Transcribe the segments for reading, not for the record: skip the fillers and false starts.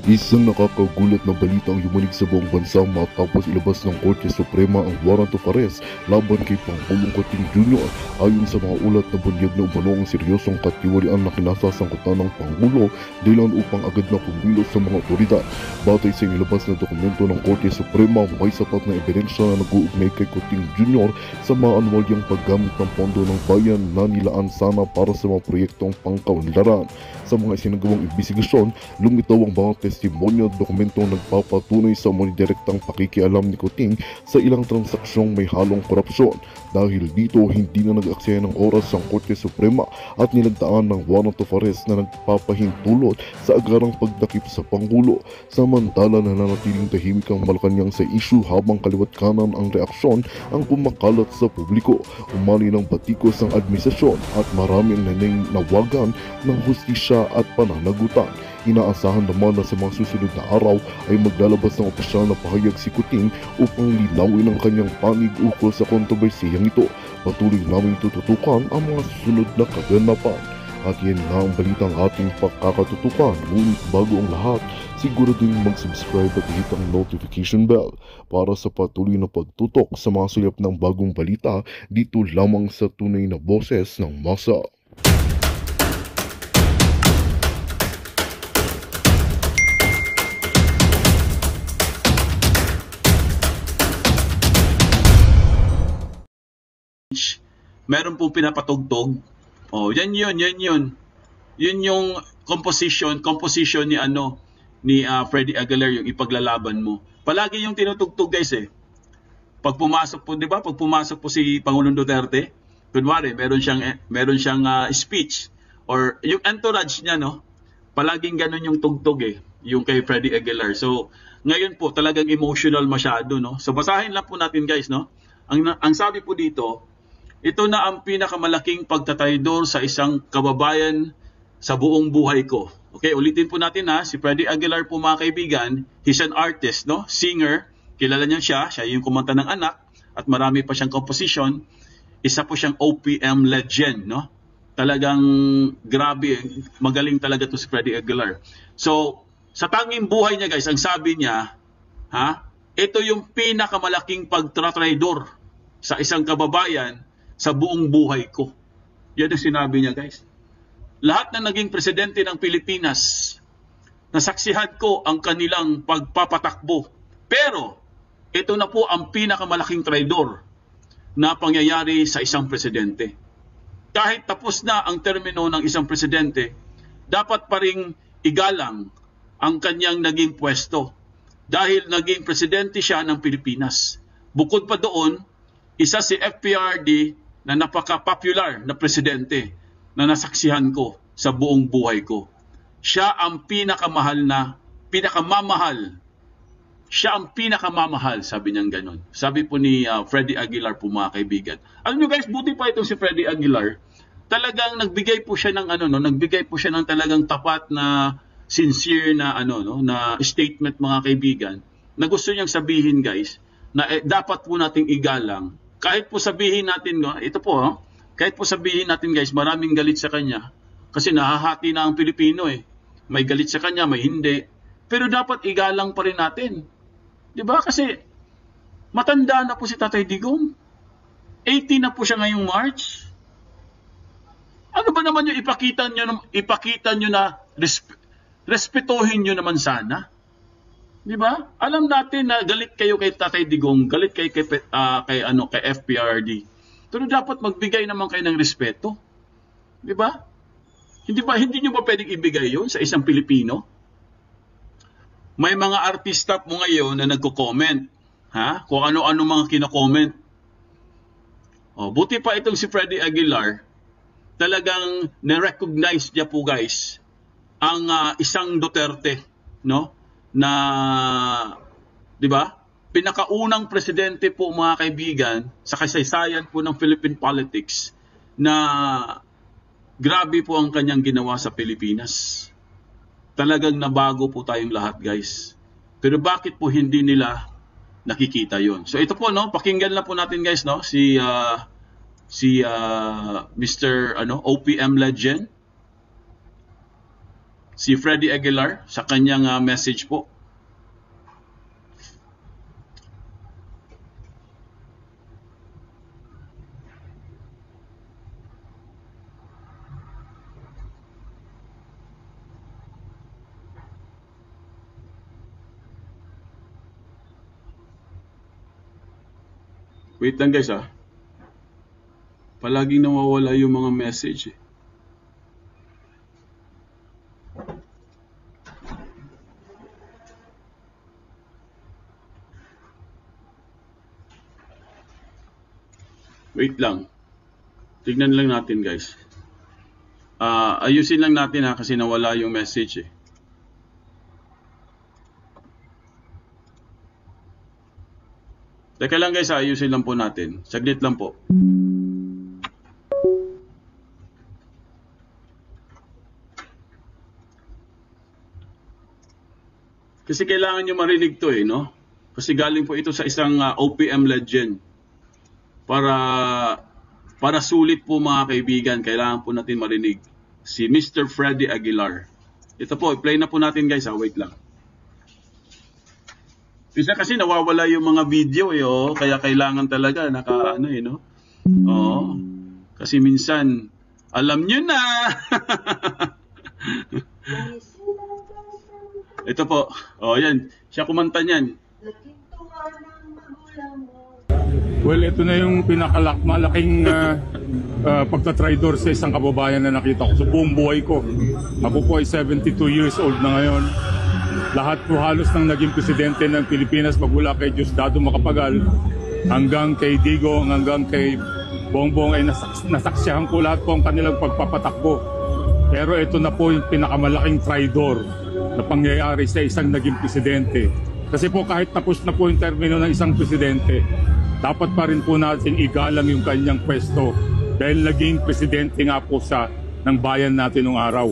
Isang nakakagulat na balita ang yumanig sa buong bansa matapos ilabas ng Korte Suprema ang warrant of arrest laban kay Pangulong Coting Jr. Ayon sa mga ulat na bunyag na umano ang seryosong katiwalian na kinasasangkutan ng Pangulo dahilan upang agad na kumilos sa mga otoridad. Batay sa inilabas na dokumento ng Korte Suprema, may sapat na ebidensya na nag-uugnay kay Coting Jr. sa mga anuwalyang paggamit ng pondo ng bayan na nilaan sana para sa mga proyektong pangkaunlaran. Sa mga isinagawang imbestigasyon, lumitaw ang mga testimonya at dokumentong nagpapatunay sa direktang pakikialam ni Coting sa ilang transaksyon may halong korupsyon. Dahil dito, hindi na nag-aksaya ng oras ang Korte Suprema at nilagdaan ng warrant of arrest na nagpapahintulot sa agarang pagdakip sa Pangulo. Samantala, nananatiling tahimik ang Malacanang sa issue habang kaliwat kanan ang reaksyon ang kumakalat sa publiko. Umani ng batikos ang administrasyon at marami ang nawagan ng hustisya at pananagutan. Inaasahan naman na sa mga susunod na araw ay maglalabas ng opisyal na pahayag si Coting upang linawin ang kanyang panig ukol sa kontrobersiyang ito. Patuloy namin tututukan ang mga susunod na kaganapan. At yan na ang balitang ating pagkakatutukan. Ngunit bago ang lahat, siguraduhin mag-subscribe at hit ang notification bell para sa patuloy na pagtutok sa mga sulap ng bagong balita dito lamang sa tunay na boses ng masa. Meron pong pinapatugtog. Oh, yan yun. Yun yung composition ni Freddy Aguilar, yung ipaglalaban mo. Palagi yung tinutugtog, guys eh. Pag pumasok po, 'di ba? Pag pumasok po si Pangulong Duterte, kunwari meron siyang speech or yung entourage niya, no? Palaging ganun yung tugtog eh, yung kay Freddy Aguilar. So, ngayon po talagang emotional masyado, no? So, basahin lang po natin, guys, no? Ang sabi po dito, ito na ang pinakamalaking pagtataydor sa isang kababayan sa buong buhay ko. Okay, ulitin po natin ha, si Freddy Aguilar po mga kaibigan, he's an artist, no? Singer, kilala niyo siya yung kumanta ng Anak, at marami pa siyang composition. Isa po siyang OPM legend, no? Talagang grabe, magaling talaga to si Freddy Aguilar. So, sa tanging buhay niya, guys, ang sabi niya, ito yung pinakamalaking pagtataydor sa isang kababayan sa buong buhay ko. Yan ang sinabi niya, guys. Lahat na naging presidente ng Pilipinas, nasaksihan ko ang kanilang pagpapatakbo. Pero, ito na po ang pinakamalaking traidor na pangyayari sa isang presidente. Kahit tapos na ang termino ng isang presidente, dapat pa ring igalang ang kanyang naging pwesto dahil naging presidente siya ng Pilipinas. Bukod pa doon, isa si FPRD na napaka-popular na presidente na nasaksihan ko sa buong buhay ko. Siya ang pinakamamahal. Siya ang pinakamamahal, sabi niyang ganun. Sabi po ni Freddy Aguilar po mga kaibigan. Alam niyo guys, buti pa itong si Freddy Aguilar. Talagang nagbigay po siya ng nagbigay po siya ng talagang tapat na sincere na na statement mga kaibigan. Na gusto niyang sabihin guys na dapat po nating igalang. Kahit po sabihin natin, kahit po sabihin natin guys, maraming galit sa kanya. Kasi nahahati na ang Pilipino eh. May galit sa kanya, may hindi. Pero dapat igalang pa rin natin. Diba? Kasi matanda na po si Tatay Digong. 80 na po siya ngayong March. Ano ba naman yung ipakita nyo na respetuhin nyo naman sana? Diba? Alam natin na galit kayo kay Tatay Digong, galit kayo kay FPRD. Pero dapat magbigay naman kayo ng respeto. Diba? Hindi nyo ba pwedeng ibigay yun sa isang Pilipino? May mga artista po ngayon na nagko-comment, kung ano-ano mga kino-comment. Buti pa itong si Freddy Aguilar, talagang na-recognize niya po guys ang isang Duterte, no? Na, di ba? Pinakaunang presidente po mga kaibigan sa kasaysayan po ng Philippine politics na grabe po ang kanyang ginawa sa Pilipinas. Talagang nabago po tayong lahat, guys. Pero bakit po hindi nila nakikita yon? So ito po, no, pakinggan lang po natin, guys, no, si Mr. OPM legend. si Freddy Aguilar sa kanyang message po. Wait lang guys palaging nawawala yung mga message Wait lang. Tignan lang natin guys. Ayusin lang natin kasi nawala yung message Teka lang guys ayusin lang po natin. Saglit lang po. Kasi kailangan nyo marinig to no? Kasi galing po ito sa isang OPM legend. Para sulit po mga kaibigan, kailangan po natin marinig si Mr. Freddy Aguilar. Ito po, i-play na po natin guys wait lang. Bisa kasi nawawala yung mga video kaya kailangan talaga no? Kasi minsan alam nyo na. Ito po. Yan. Siya kumanta niyan. Well, ito na yung malaking pagtatraidor sa isang kababayan na nakita ko sa buong buhay ko. Ako po ay 72 years old na ngayon. Lahat po halos ng naging presidente ng Pilipinas magmula kay Diosdado Macapagal hanggang kay Digo, hanggang kay Bongbong ay nasaksihan ko lahat po ang kanilang pagpapatakbo. Pero ito na po yung pinakamalaking traidor na pangyayari sa isang naging presidente. Kasi po kahit tapos na po yung termino ng isang presidente, dapat pa rin po natin igalang yung kanyang pwesto dahil naging presidente nga po siya ng bayan natin nung araw.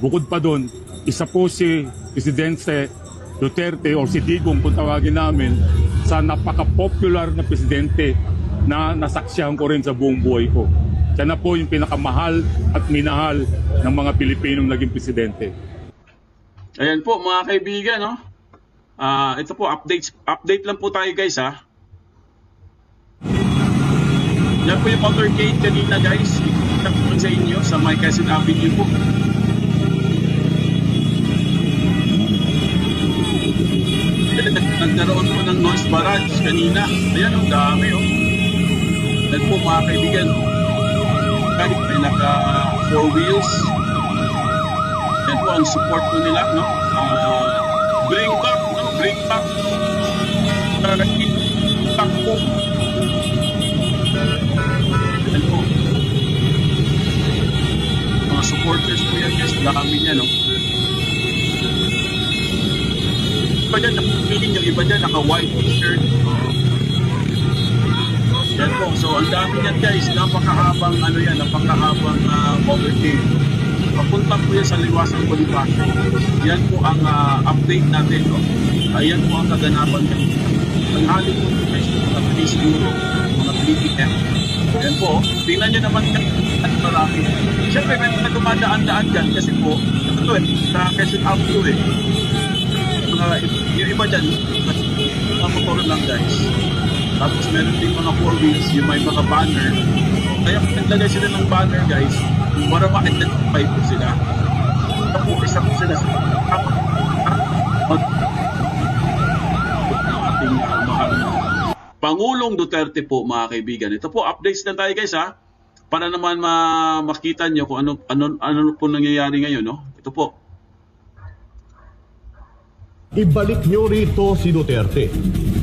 Bukod pa doon, isa po si Presidente Duterte o si Digong kung tawagin namin sa napaka-popular na presidente na nasaksihan ko rin sa buong buhay ko. Siya na po yung pinakamahal at minahal ng mga Pilipinong naging presidente. Ayan po mga kaibigan ito po update lang po tayo guys Yan po yung motorcade kanina guys. Ikita ko sa inyo sa may Quezon Avenue po. Nagkaroon po ng noise barrage kanina. Ayan ang dami Yan po mga kaibigan. Kahit may naka 4 wheels. Yan po ang support po nila bring back back po. Yan po. Mga supporters po yan guys. Dami niya Iba dyan, yung iba dyan, naka-white t-shirt. Yan po. So, ang dami yan guys. Napakahabang, napakahabang motorcade. Papunta po yan sa Liwasang Bonifacio. Yan po ang update natin. Ayan po ang kaganapan yan. Ang hali po guys, mga 3 siguro, mga 3 p.m. Yan po. Tingnan nyo naman at marami. Siyempre, may mga dumadaan-daan dyan kasi po, ito sa Quezon Avenue yung iba dyan, mga motor lang guys. Tapos meron din mga 4 wheels, yung may mga banner. Kaya kung naglagay sila ng banner guys, para ma-identify po sila. Tapos isa po sila sa ating mahal na Pangulong Duterte po mga kaibigan. Ito po, updates na tayo guys para naman makita nyo kung ano po nangyayari ngayon Ito po. Ibalik nyo rito si Duterte.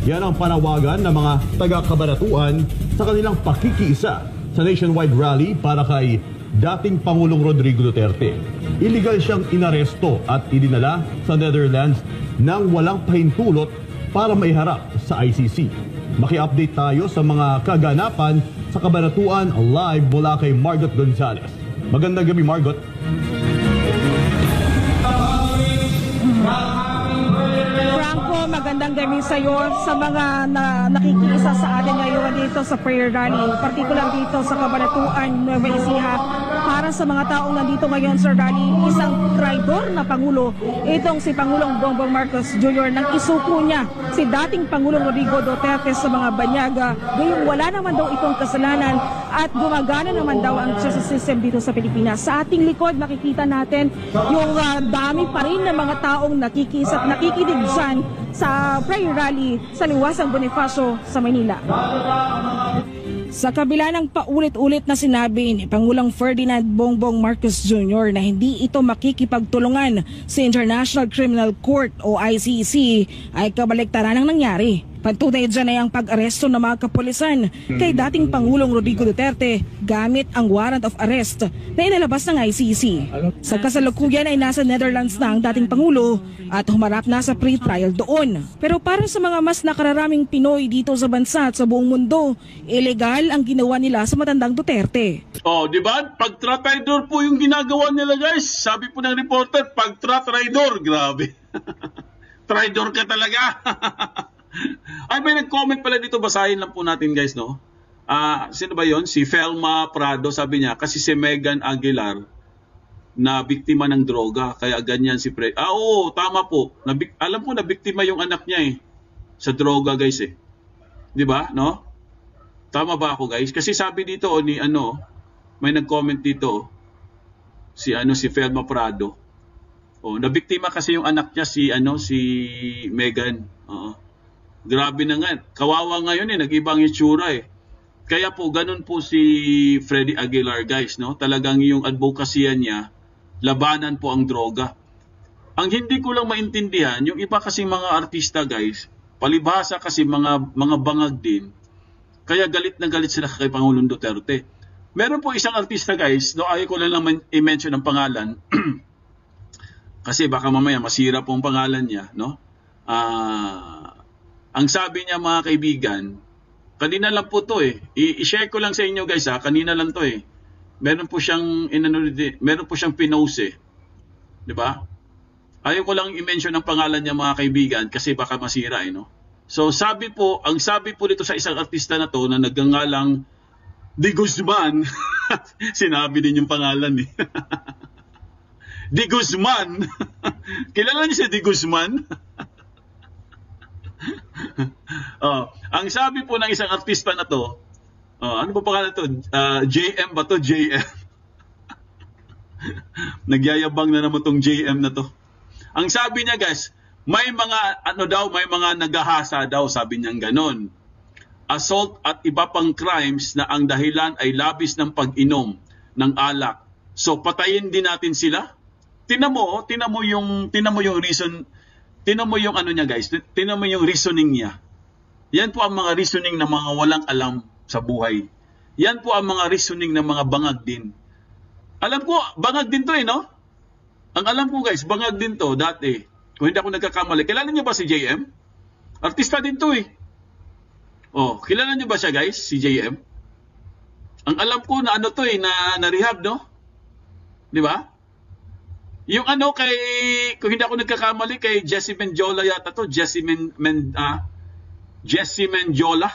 Yan ang panawagan ng mga taga-Cabanatuan sa kanilang pakikiisa sa nationwide rally para kay dating Pangulong Rodrigo Duterte. Illegal siyang inaresto at idinala sa Netherlands nang walang pahintulot para maiharap sa ICC. Maki-update tayo sa mga kaganapan sa Cabanatuan live mula kay Margot Gonzalez. Magandang gabi, Margot. Magandang gabi sa iyo sa mga nakikiisa sa atin ngayon dito sa prayer rally, particular dito sa Cabanatuan, Nueva Ecija, para para sa mga taong nandito ngayon sa rally, isang traidor na Pangulo, itong si Pangulong Bongbong Marcos Jr. nang isuko niya si dating Pangulong Rodrigo Duterte sa mga banyaga, gayong wala naman daw itong kasalanan at gumagana naman daw ang justice system dito sa Pilipinas. Sa ating likod, makikita natin yung dami pa rin ng mga taong nakikiisa at nakikinig dyan sa prayer rally sa Liwasang Bonifacio sa Manila. Sa kabila ng paulit-ulit na sinabi ni Pangulong Ferdinand Bongbong Marcos Jr. na hindi ito makikipagtulungan sa International Criminal Court o ICC, ay kabaliktaran ang nangyari. Pagtunay dyan ay ang pag-aresto ng mga kapulisan kay dating Pangulong Rodrigo Duterte gamit ang warrant of arrest na inalabas ng ICC. Sa kasalukuyan ay nasa Netherlands na ang dating Pangulo at humarap na sa pre-trial doon. Pero para sa mga mas nakararaming Pinoy dito sa bansa at sa buong mundo, illegal ang ginawa nila sa matandang Duterte. Oh, di ba? Pagtra-traidor po yung ginagawa nila, guys. Sabi po ng reporter, pagtra-traidor. Grabe. Traidor ka talaga. Ay, may nag-comment pala dito, basahin lang po natin, guys, no? Sino ba yon? Si Felma Prado, sabi niya, kasi si Megan Aguilar na biktima ng droga, kaya ganyan si Fred. Oo, tama po. Alam po na biktima yung anak niya sa droga, guys . Di ba, no? Tama ba ako, guys? Kasi sabi dito ni may nag-comment dito si Felma Prado. Nabiktima kasi yung anak niya si Megan. Grabe na nga. Kawawa ngayon nag-ibang itsura . Kaya po ganun po si Freddy Aguilar, guys, no? Talagang yung advokasya niya, labanan po ang droga. Ang hindi ko lang maintindihan, yung iba kasi mga artista, guys, palibhasa kasi mga bangag din. Kaya galit na galit sila kay Pangulong Duterte. Meron po isang artista, guys, no, ayaw ko lang naman i-mention ang pangalan kasi baka mamaya masira po ang pangalan niya, no? Ang sabi niya, mga kaibigan, kanina lang po to i-share ko lang sa inyo, guys, kanina lang to meron po siyang pinost di ba? Ayaw ko lang i-mention ang pangalan niya, mga kaibigan, kasi baka masira no? So ang sabi po dito sa isang artista na to na nagngangalang Di Guzman, sinabi din yung pangalan Di Guzman. Kilala niyo si Di Guzman? Ang sabi po ng isang artista na to, ano ba pangalan to? JM ba to? JM. Nagyayabang na naman tong JM na to. Ang sabi niya, guys, may mga nagahasa daw, sabi niya ganon. Assault at iba pang crimes na ang dahilan ay labis ng pag-inom ng alak. So patayin din natin sila. Tinan mo yung reason. Tinan mo yung niya, guys. Tinan mo yung reasoning niya. Yan po ang mga reasoning ng mga walang alam sa buhay. Yan po ang mga reasoning ng mga bangag din. Alam ko, bangag din to no? Ang alam ko, guys, bangag din to dati. Kung hindi ako nagkakamali. Kilala niyo ba si JM? Artista din to kilala niyo ba siya, guys? Si JM? Ang alam ko na na rehab, no? Di ba? Yung kung hindi ako nagkakamali, kay Jessie Mendiola yata to. Jessie Mendiola.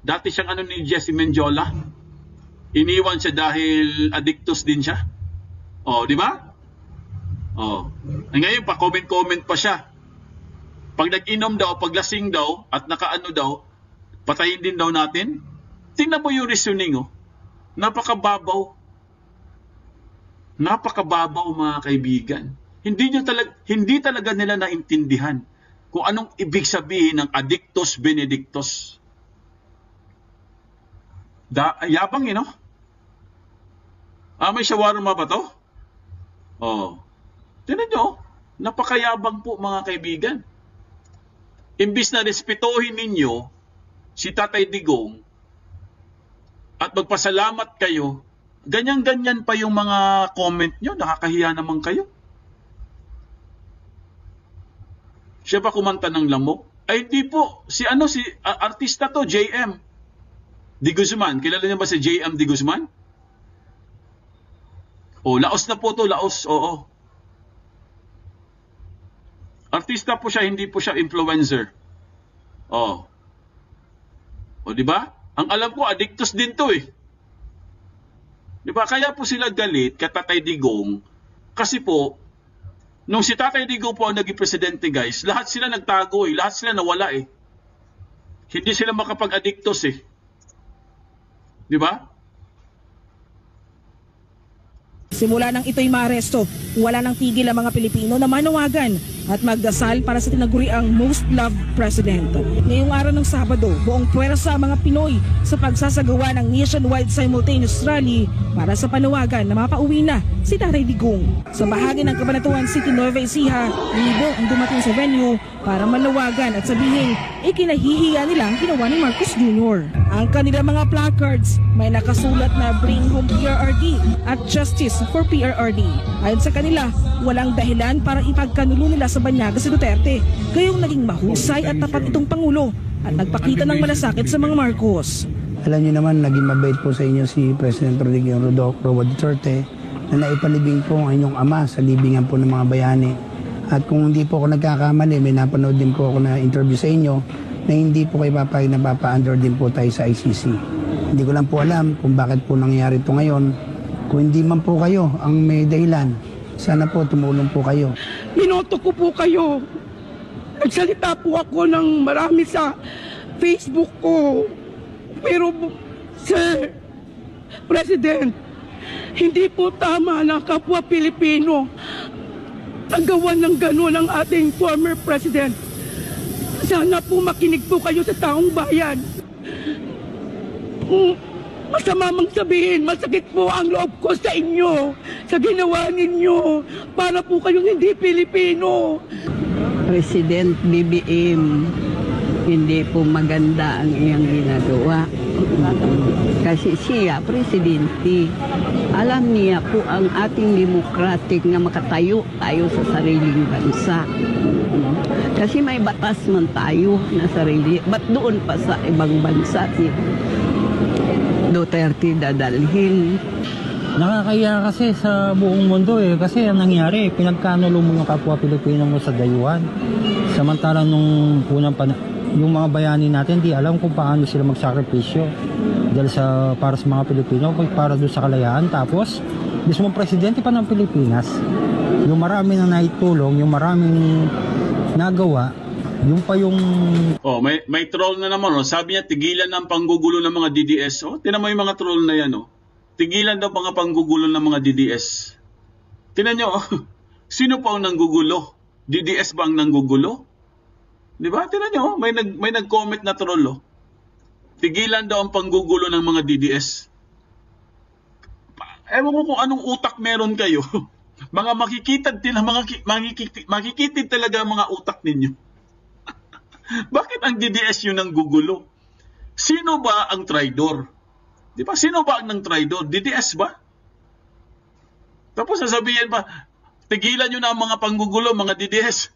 Dati siyang ni Jessie Mendiola. Iniwan siya dahil addictus din siya. Di ba? Ngayon pa comment pa siya. Pag nag-inom daw, pag lasing daw, at daw, patayin din daw natin. Tingnan mo yung reasoning, Napakababaw. Napakababaw, mga kaibigan. Hindi talaga nila naintindihan kung anong ibig sabihin ng addictus benedictus. Yabang may shawarma ba to? Tingnan nyo, napakayabang po, mga kaibigan. Imbis na respetuhin ninyo si Tatay Digong at magpasalamat kayo, ganyan-ganyan pa yung mga comment nyo, nakakahiya naman kayo. Siya ba kumanta ng lamok? Ay di po, si artista to, JM Di Guzman. Kilala niyo ba si JM Di Guzman? Laos na po to, Laos, oo. Artista po siya, hindi po siya influencer. Di ba? Ang alam ko, addictus din to Di ba? Kaya po sila galit kay Tatay Digong kasi po, nung si Tatay Digong po ang naging presidente guys, lahat sila nagtago eh. Lahat sila nawala eh. Hindi sila makapag-adiktos eh. Di ba? Simula nang ito'y maaresto, wala nang tigil ang mga Pilipino na manawagan at magdasal para sa tinaguriang most loved president. Ngayong araw ng Sabado, buong puwersa ang mga Pinoy sa pagsasagawa ng nationwide simultaneous rally para sa panawagan na mapauwi na si Tatay Digong. Sa bahagi ng Cabanatuan City, Nueva Ecija, libo ang dumating sa venue para manawagan at sabihin ikinahihiya nila ang ginawa ni Marcos Jr. Ang kanilang mga placards may nakasulat na Bring Home PRRD at Justice for PRRD. Ayon sa kanila, walang dahilan para ipagkanulo nila sa banyaga si Duterte. Gayong naging mahusay at tapat itong Pangulo at nagpakita ng malasakit sa mga Marcos. Alam niyo naman, naging mabait po sa inyo si President Rodrigo Roa Duterte na naipalibing po ang inyong ama sa libingan po ng mga bayani. At kung hindi po ako nagkakamali, may napanood din po ako na interview sa inyo na hindi po kayo papayag na papa-under din po tayo sa ICC. Hindi ko lang po alam kung bakit po nangyayari ito ngayon. Kung hindi man po kayo ang may dahilan, sana po tumulong po kayo. Binoto ko po kayo. Nagsalita po ako ng marami sa Facebook ko. Pero, Sir President, hindi po tama na kapwa Pilipino ang gawa ng gano'n ang ating former President. Sana po makinig po kayo sa taong bayan. Masama mang sabihin, masakit po ang loob ko sa inyo, sa ginawa ninyo, para po kayong hindi Pilipino. President BBM, hindi po maganda ang iyang ginagawa. Kasi siya, presidente, alam niya po ang ating democratic na makatayo tayo sa sariling bansa. Kasi may batas man tayo na sarili. Ba't doon pa sa ibang bansa si Duterte dadalhin? Nakakaya kasi sa buong mundo eh. Kasi ang nangyari, pinagkanulo mo yung kapwa Pilipino mo sa dayuhan. Samantala nung unang yung mga bayani natin, di alam kung paano sila magsakripisyo dahil para sa mga Pilipino, para doon sa kalayaan. Tapos, mismo presidente pa ng Pilipinas, yung marami na naitulong, yung maraming nagawa, yung pa yung... Oh, may troll na naman. Oh. Sabi niya, tigilan ang panggugulo ng mga DDS. Oh, tinan mo yung mga troll na yan. Oh. Tigilan daw mga panggugulo ng mga DDS. Tinan nyo, oh. Sino pa ang nanggugulo? DDS ba ang nanggugulo? Di ba? Tinan nyo, oh. May nag-comment na troll. Oh. Tigilan daw ang panggugulo ng mga DDS. Ewan ko kung anong utak meron kayo. Mga makikitid talaga ang mga utak ninyo. Bakit ang DDS yun ang gugulo? Sino ba ang traidor? Di ba? Sino ba ang traidor? DDS ba? Tapos sasabihin pa, tigilan nyo na ang mga panggugulo, mga DDS.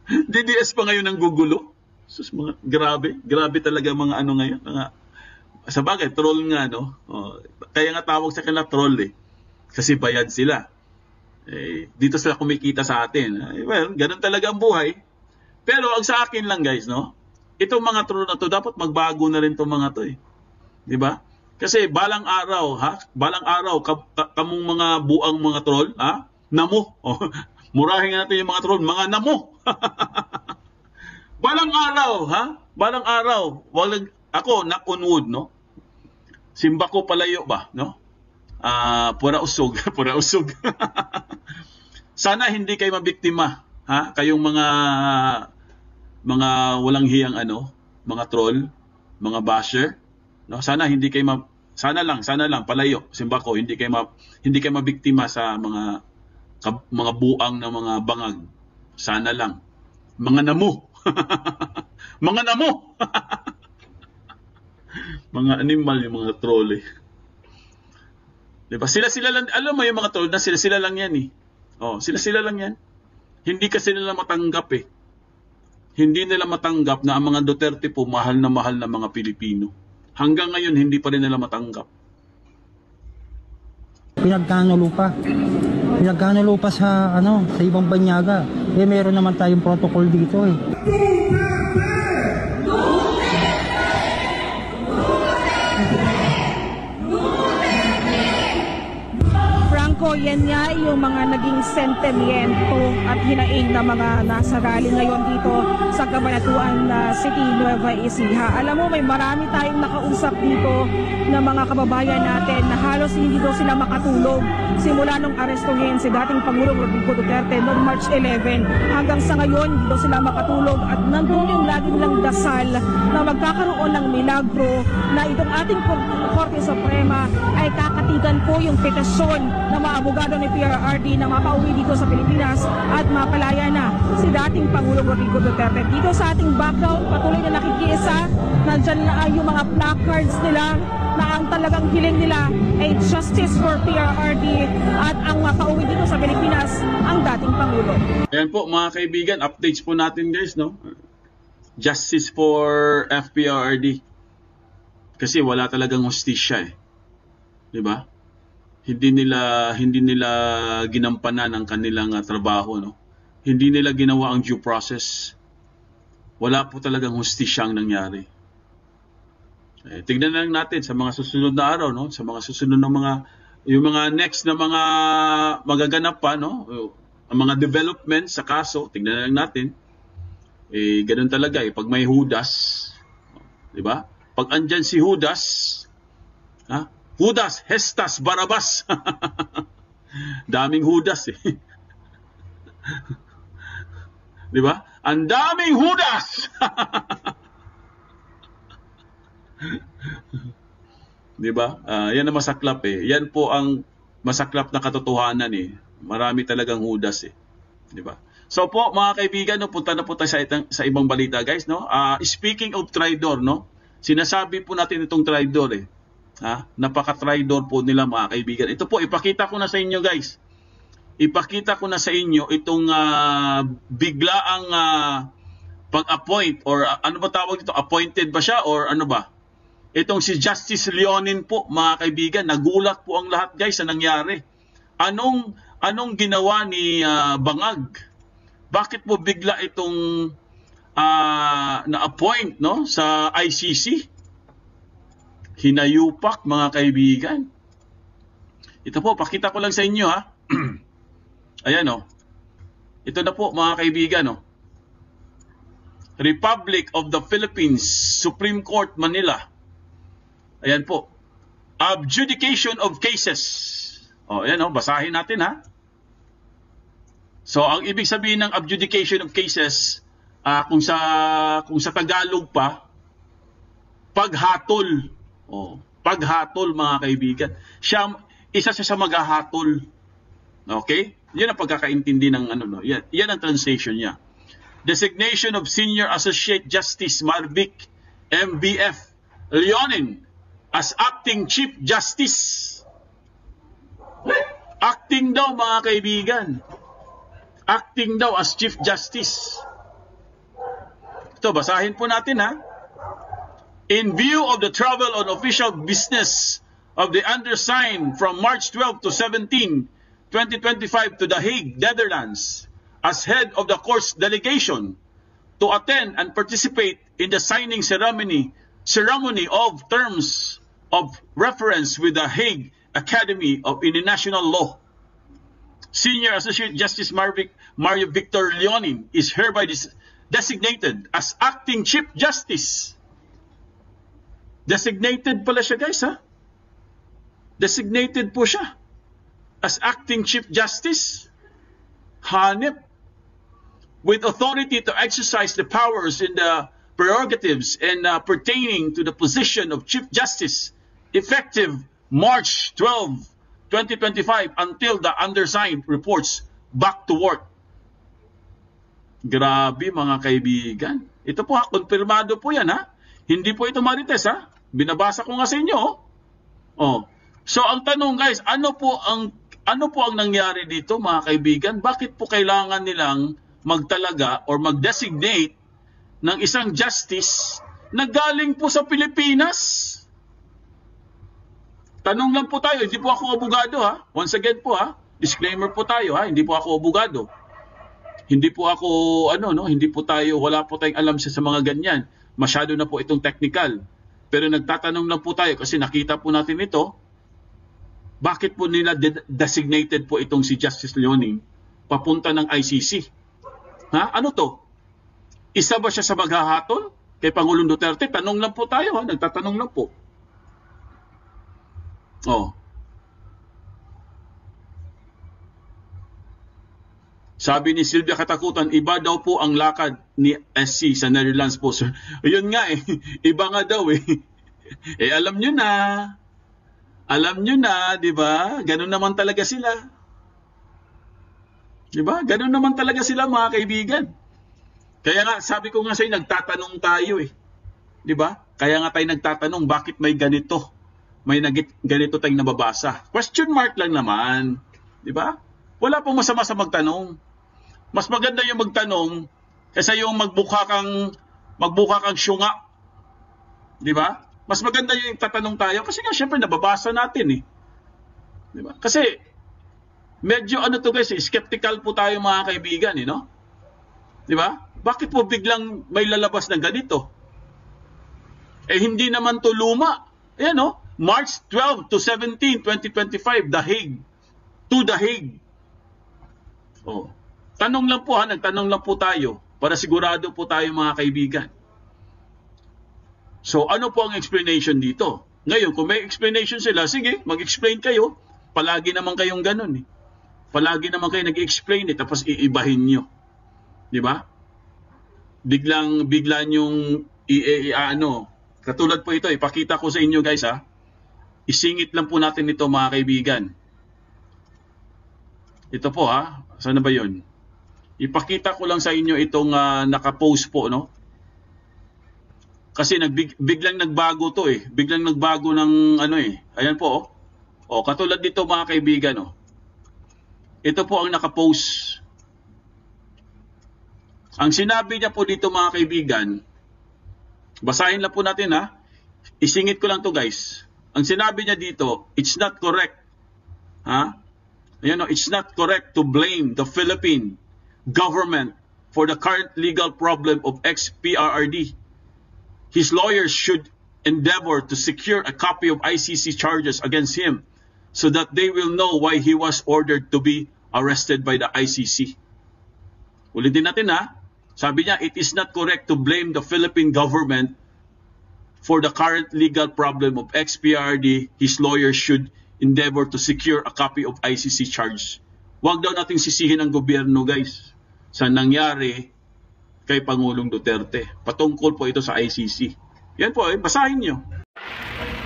DDS pa ngayon ang gugulo? Sus, grabe talaga mga ano ngayon. Sa bagay, troll nga, no? Oh, kaya nga tawag sa kanila troll eh. Kasi bayad sila. Dito sila kumikita sa atin. Well, ganun talaga ang buhay. Pero ang sa akin lang guys, no? Itong mga troll na to, dapat magbago na rin itong mga to eh. Di ba? Kasi balang araw, kamong mga buang mga troll, ha? Namo. Oh, murahin natin yung mga troll, mga namo. Balang araw, ha? Balang araw. Ako, knock on wood, no? Simba ko palayo ba, no? Pura usog. Sana hindi kayo mabiktima, ha? Kayong mga walang hiyang mga troll, mga basher, no? Sana hindi kayo sana lang palayo. Simba ko hindi kayo mabiktima sa mga buang na mga bangag. Sana lang. Mga namo. Mga namo. Mga animal yung mga troll eh. Diba? Sila lang, alam mo yung mga troll na sila lang yan eh. Oh, sila lang yan. Hindi kasi nila matanggap eh. Hindi nila matanggap na ang mga Duterte po mahal na mga Pilipino. Hanggang ngayon hindi pa rin nila matanggap. Pinagkanulo pa sa sa ibang banyaga. Meron naman tayong protocol dito eh. po, yan nga yung mga naging sentimiento at hinaing na mga nasa rally ngayon dito sa Cabanatuan City, Nueva Ecija. Alam mo, may marami tayong nakausap dito na mga kababayan natin na halos hindi daw sila makatulog simula nung arestuhin si dating Pangulong Rodrigo Duterte noong March 11. Hanggang sa ngayon, hindi daw sila makatulog at nandun yung lagi nilang dasal na magkakaroon ng milagro na itong ating Korte Suprema ay kakatigan po yung petisyon ng mga abogado ni PRRD na mapauwi dito sa Pilipinas at mapalaya na si dating Pangulong Rodrigo Duterte. Dito sa ating background, patuloy na nakikiisa, nandyan na yung mga placards nila na ang talagang hiling nila ay justice for PRRD at ang mapauwi dito sa Pilipinas ang dating Pangulo. Ayan po mga kaibigan, updates po natin guys, no? Justice for FPRRD. Kasi wala talagang hustisya eh. 'Di ba? Hindi nila ginampanan ang kanilang trabaho, no. Hindi nila ginawa ang due process. Wala po talagang hustisya ang nangyari. Tignan lang natin sa mga susunod na araw, no, sa mga susunod na yung mga next na mga magaganap pa, no, ang mga development sa kaso, tignan lang natin. Ganun talaga pag may Judas, 'di ba? Pag andyan si Judas, Judas, Hestas, Barabas. Daming Judas eh. 'Di ba? Ang daming Judas. 'Di ba? Yan ang masaklap eh. Yan po ang masaklap na katotohanan eh. Marami talagang Judas eh. 'Di ba? So po mga kaibigan, no, punta na po tayo sa ibang balita guys, no. Speaking of traitor, no. Sinasabi po natin itong traitor eh. Napaka-traitor po nila mga kaibigan. Ito po, ipakita ko na sa inyo guys. Ipakita ko na sa inyo itong biglaang pag-appoint or ano ba tawag dito? Appointed ba siya or ano ba? Itong si Justice Leonin po mga kaibigan. Nagulat po ang lahat guys sa nangyari. Anong ginawa ni Bangag? Bakit po bigla itong na-appoint, no, sa ICC? Hinayupak mga kaibigan. Ito po, pakita ko lang sa inyo ha. Ayan o. Ito na po mga kaibigan o. Republic of the Philippines, Supreme Court, Manila. Ayan po. Adjudication of cases. O, ayan o, basahin natin ha. So, ang ibig sabihin ng adjudication of cases, kung sa Tagalog pa, paghatol. Paghatol mga kaibigan. Isa siya sa maghahatol. Okay? Yan ang pagkakaintindi ng no. Yan ang translation niya. Designation of Senior Associate Justice Marvic MBF Leonin as Acting Chief Justice. Acting daw mga kaibigan. Acting daw as Chief Justice. Ito, basahin po natin ha. In view of the travel on official business of the undersigned from March 12 to 17, 2025 to The Hague, Netherlands, as head of the court's delegation to attend and participate in the signing ceremony of terms of reference with the Hague Academy of International Law. Senior Associate Justice Mario Victor Leonin is hereby designated as Acting Chief Justice. Designated pala siya guys ha. Designated po siya as Acting Chief Justice. Hanep. With authority to exercise the powers and the prerogatives and pertaining to the position of Chief Justice effective March 12, 2025 until the undersigned reports back to work. Grabe mga kaibigan. Ito po ha, konfirmado po yan ha. Hindi po ito marites ha. Binabasa ko nga sa inyo. So ang tanong guys, ano po ang nangyari dito mga kaibigan? Bakit po kailangan nilang magtalaga or mag-designate ng isang justice na galing po sa Pilipinas? Tanong lang po tayo, hindi po ako abogado ha. Once again po ha, disclaimer po tayo ha, hindi po ako abogado. Hindi po ako wala po tayong alam sa mga ganyan. Masyado na po itong technical. Pero nagtatanong lang po tayo kasi nakita po natin ito Bakit po nila designated po itong si Justice Leoning papunta ng ICC? Ha? Ano to? Isa ba siya sa maghahatol kay Pangulong Duterte? Tanong lang po tayo, ha? Nagtatanong lang po. Oh. Sabi ni Sylvia Katakutan, iba daw po ang lakad ni SC sa Netherlands po. So, yun nga eh, iba nga daw eh. Eh alam nyo na. Alam nyo na, di ba? Ganun naman talaga sila. Di ba? Ganun naman talaga sila mga kaibigan. Kaya nga, sabi ko nga sa'yo, nagtatanong tayo eh. Di ba? Kaya nga tayo nagtatanong, bakit may ganito? May ganito tayong nababasa. Question mark lang naman. Di ba? Wala pong masama sa magtanong. Mas maganda yung magtanong kaysa yung magbuka kang syunga. Di ba? Mas maganda yung tatanong tayo kasi nga syempre nababasa natin eh. Di ba? Kasi medyo ano to guys, skeptical po tayo mga kaibigan eh, no? Di ba? Bakit po biglang may lalabas na ganito? Eh hindi naman to luma. Ayan no? March 12 to 17, 2025, The Hague. To The Hague. Oh. Tanong lang po ha, nagtanong lang po tayo para sigurado po tayo mga kaibigan. So ano po ang explanation dito? Ngayon, kung may explanation sila, sige, mag-explain kayo. Palagi naman kayong ganun eh. Palagi naman kayo nag-explain eh, tapos iibahin nyo. Di ba? Bigla yung katulad po ito, ipakita ko sa inyo guys ha. Isingit lang po natin ito mga kaibigan. Ito po ha, saan na ba yun? Ipakita ko lang sa inyo itong nakapost po, no? Kasi biglang nagbago to eh. Biglang nagbago ng ano eh. Ayan po oh. Oh, katulad dito mga kaibigan oh. Ito po ang nakapost. Ang sinabi niya po dito mga kaibigan, basahin lang po natin ha. Isingit ko lang to guys. Ang sinabi niya dito, it's not correct. Ha? Ayan oh, it's not correct to blame the Philippine government for the current legal problem of ex-PRRD. His lawyers should endeavor to secure a copy of ICC charges against him so that they will know why he was ordered to be arrested by the ICC. Ulitin natin ha. Sabi niya, it is not correct to blame the Philippine government for the current legal problem of ex-PRRD. His lawyers should endeavor to secure a copy of ICC charges. Huwag daw nating sisihin ang gobyerno guys sa nangyari kay Pangulong Duterte. Patungkol po ito sa ICC. Yan po basahin nyo.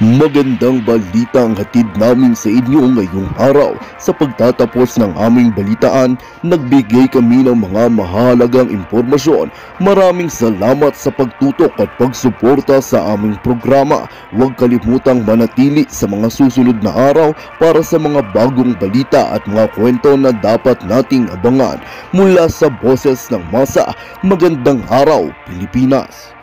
Magandang balita ang hatid namin sa inyo ngayong araw. Sa pagtatapos ng aming balitaan, nagbigay kami ng mga mahalagang impormasyon. Maraming salamat sa pagtutok at pagsuporta sa aming programa. Huwag kalimutang manatili sa mga susunod na araw para sa mga bagong balita at mga kwento na dapat nating abangan. Mula sa Boses ng Masa, magandang araw Pilipinas!